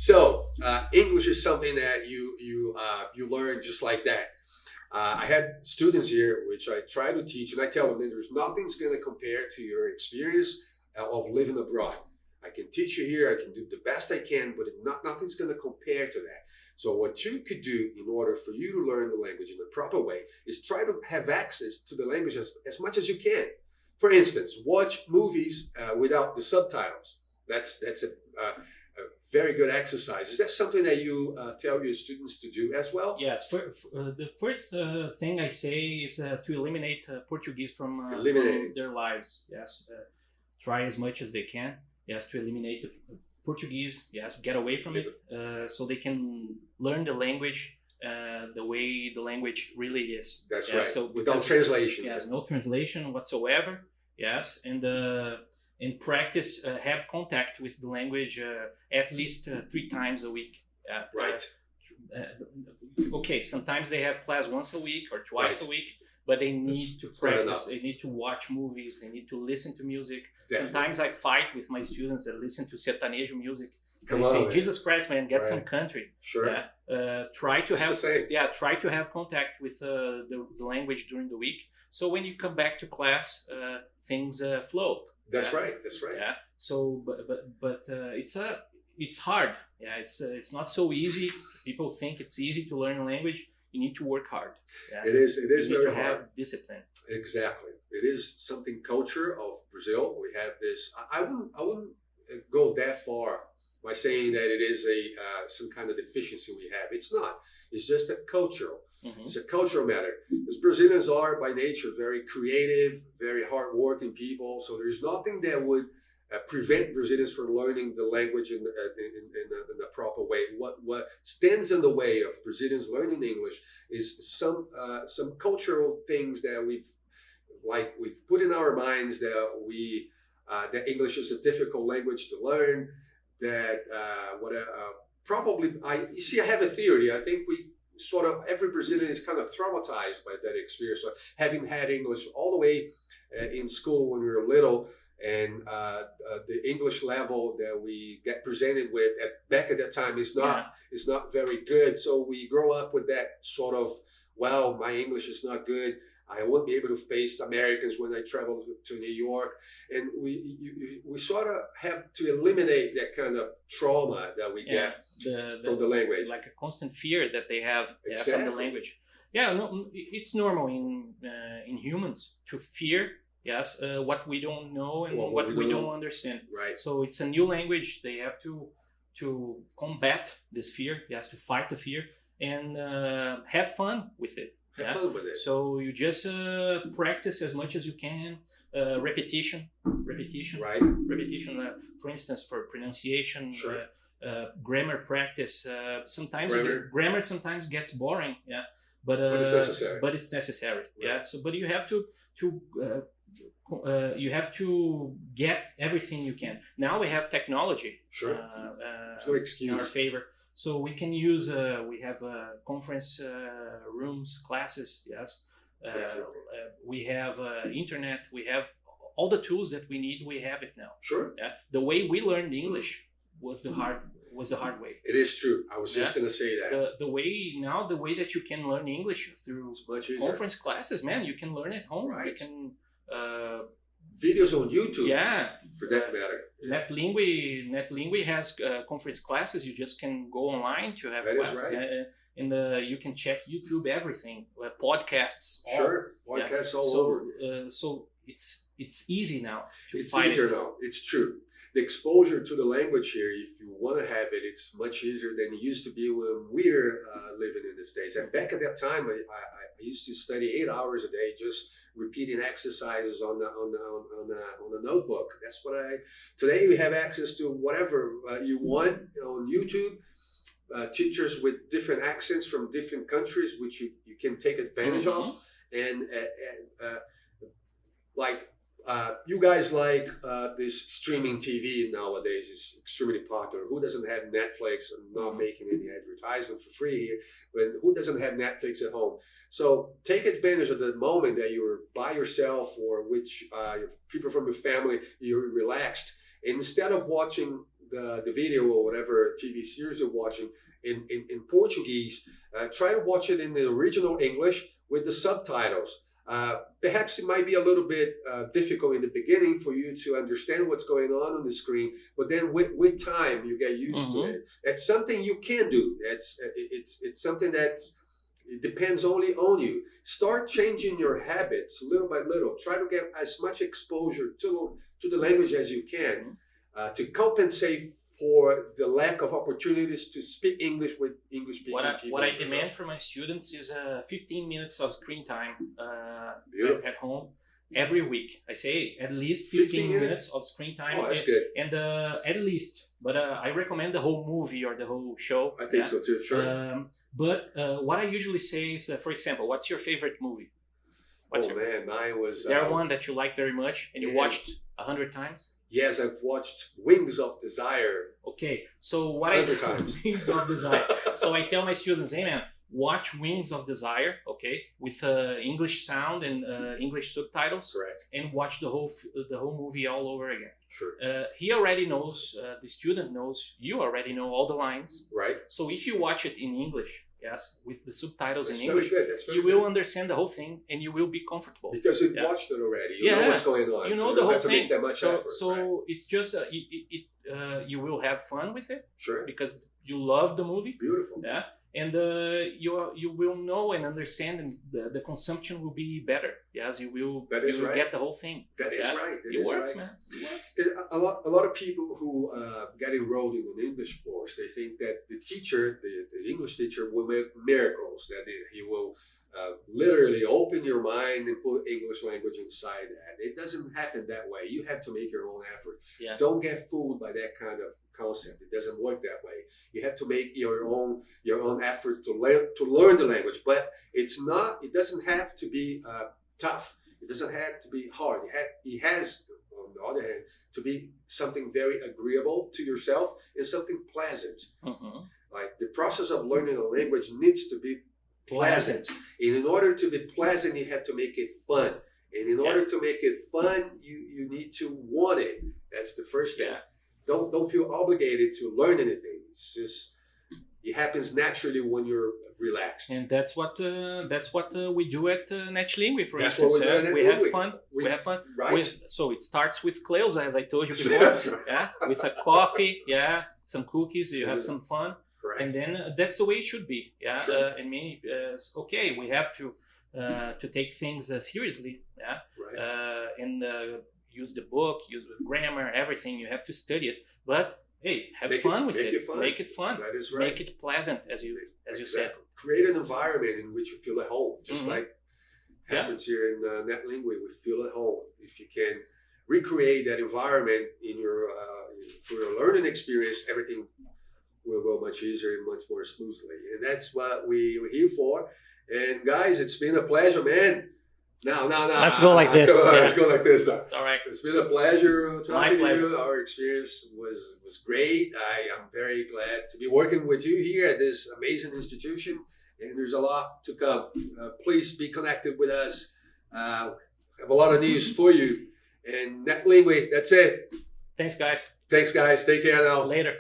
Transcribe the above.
So English is something that you learn just like that. I had students here, which I try to teach, and I tell them that there's nothing's going to compare to your experience of living abroad. I can teach you here, I can do the best I can, but nothing's going to compare to that. So what you could do in order for you to learn the language in the proper way is try to have access to the language as much as you can. For instance, watch movies without the subtitles. That's a very good exercise. Is that something that you tell your students to do as well? Yes. The first thing I say is to eliminate Portuguese from their lives. Yes. Try as much as they can. Yes, to eliminate the Portuguese. Yes, get away from it, so they can learn the language the way the language really is. That's right. So without translations. Yes, no translation whatsoever. Yes, and in practice, have contact with the language at least 3 times a week. Right. Okay, sometimes they have class once a week or twice a week, but they need to practice. They need to watch movies. They need to listen to music. Definitely. Sometimes I fight with my students that listen to sertanejo music. They say, Jesus Christ, man, get some country. Sure. Try to have contact with the language during the week. So when you come back to class, things flow. That's right. Yeah. So, but it's hard. Yeah. It's not so easy. People think it's easy to learn a language. You need to work hard. Yeah? It is very hard. You need to have discipline. Exactly. It is something culture of Brazil. We have this. I wouldn't go that far by saying that it is some kind of deficiency we have. It's not. It's just a cultural. Mm-hmm. It's a cultural matter. Because Brazilians are by nature very creative, very hardworking people. So there's nothing that would prevent Brazilians from learning the language in the proper way. What stands in the way of Brazilians learning English is some cultural things that we've put in our minds that English is a difficult language to learn. That I have a theory. I think every Brazilian is kind of traumatized by that experience. So having had English all the way in school when we were little, and the English level that we get presented with back at that time is not very good. So we grow up with that sort of, well, my English is not good. I won't be able to face Americans when I travel to New York. And we sort of have to eliminate that kind of trauma that we get from the language. Like a constant fear that they have from the language. Yeah, no, it's normal in humans to fear. Yes, what we don't know and what we don't understand. Right. So it's a new language. They have to combat this fear. Yes, to fight the fear and have fun with it. Have fun with it. So you just practice as much as you can. Repetition. Right. Repetition. For instance, for pronunciation. Sure. Grammar practice. Grammar sometimes gets boring. Yeah. But it's necessary. But it's necessary. Right. Yeah. So, but you have to get everything you can. Now we have technology. Sure. No excuse. In our favor. So we can use. We have conference rooms, classes. Yes. We have internet. We have all the tools that we need. We have it now. Sure. Yeah. The way we learned English was the hard way. It is true. I was just going to say that. The way that you can learn English through conference classes, man, you can learn at home. Right. You can videos on YouTube. Yeah. For that matter. Yeah. NetLinguae has conference classes. You just can go online to have classes. That is right. You can check YouTube, everything, podcasts. Sure, podcasts all over. So it's easy now to It's find easier it. now. It's true. The exposure to the language here, if you want to have it, it's much easier than it used to be when we're living in the States. And back at that time, I used to study 8 hours a day, just repeating exercises on the notebook. That's what today we have access to whatever you want on YouTube. Teachers with different accents from different countries, which you can take advantage of. And you guys like this streaming TV nowadays is extremely popular. Who doesn't have Netflix? I'm not making any advertisement for free here, but who doesn't have Netflix at home? So take advantage of the moment that you're by yourself or which people from your family, you're relaxed. And instead of watching the video or whatever TV series you're watching in Portuguese, try to watch it in the original English with the subtitles. Perhaps it might be a little bit difficult in the beginning for you to understand what's going on the screen, but then with time you get used to it. That's something you can do. It's something it depends only on you. Start changing your habits little by little. Try to get as much exposure to the language as you can to compensate for the lack of opportunities to speak English with English-speaking people. What I demand from my students is 15 minutes of screen time at home every week. I say at least 15 minutes of screen time. Oh, that's good. And at least, but I recommend the whole movie or the whole show. I think so too, sure. But what I usually say is, for example, what's your favorite movie? Mine was... Is there one that you like very much and you watched 100 times? Yes, I've watched Wings of Desire. Okay, so what I do, Wings of Desire. So I tell my students, hey man, watch Wings of Desire, okay, with English sound and English subtitles. Correct. And watch the whole movie all over again. Sure. He already knows, the student knows, you already know all the lines. Right. So if you watch it in English, yes, with the subtitles That's in English, you will understand the whole thing and you will be comfortable. Because you've watched it already. You know what's going on. You know so the you whole have to thing. make that much effort, so it's just, you will have fun with it. Sure. Because you love the movie. Beautiful. Yeah. And you will know and understand, and the consumption will be better. Yes, you will get the whole thing. That is right. It works, man. It works. A lot of people who get enrolled in an English course, they think that the teacher, the English teacher, will make miracles. That he will literally open your mind and put English language inside that. It doesn't happen that way. You have to make your own effort. Yeah. Don't get fooled by that kind of concept. It doesn't work that way. You have to make your own effort to learn the language. But it doesn't have to be tough. It doesn't have to be hard. It has, on the other hand, to be something very agreeable to yourself and something pleasant. Like the process of learning a language needs to be pleasant. And in order to be pleasant, you have to make it fun. And in order to make it fun, you need to want it. That's the first step. Don't feel obligated to learn anything. It's just, it happens naturally when you're relaxed. And that's what we do at NetLinguae, for That's instance. We have fun. We have fun. Right. So it starts with Cleusa, as I told you before. That's right. Yeah, with a coffee. Yeah, some cookies. You have some fun. Correct. And then that's the way it should be. Yeah. Sure. Okay, we have to take things seriously. Yeah. Right. And use the book, use the grammar, everything. You have to study it, but hey, have fun with it. Make it fun. That is right. Make it pleasant, as you said. Create an environment in which you feel at home, just like happens here in NetLinguae. We feel at home. If you can recreate that environment in for your learning experience, everything will go much easier and much more smoothly. And that's what we're here for. And guys, it's been a pleasure, man. No. Let's go like this. Let's go like this now. All right. It's been a pleasure talking to you. Our experience was great. I am very glad to be working with you here at this amazing institution. And there's a lot to come. Please be connected with us. Have a lot of news for you. And NetLinguae, that's it. Thanks, guys. Take care now. Later.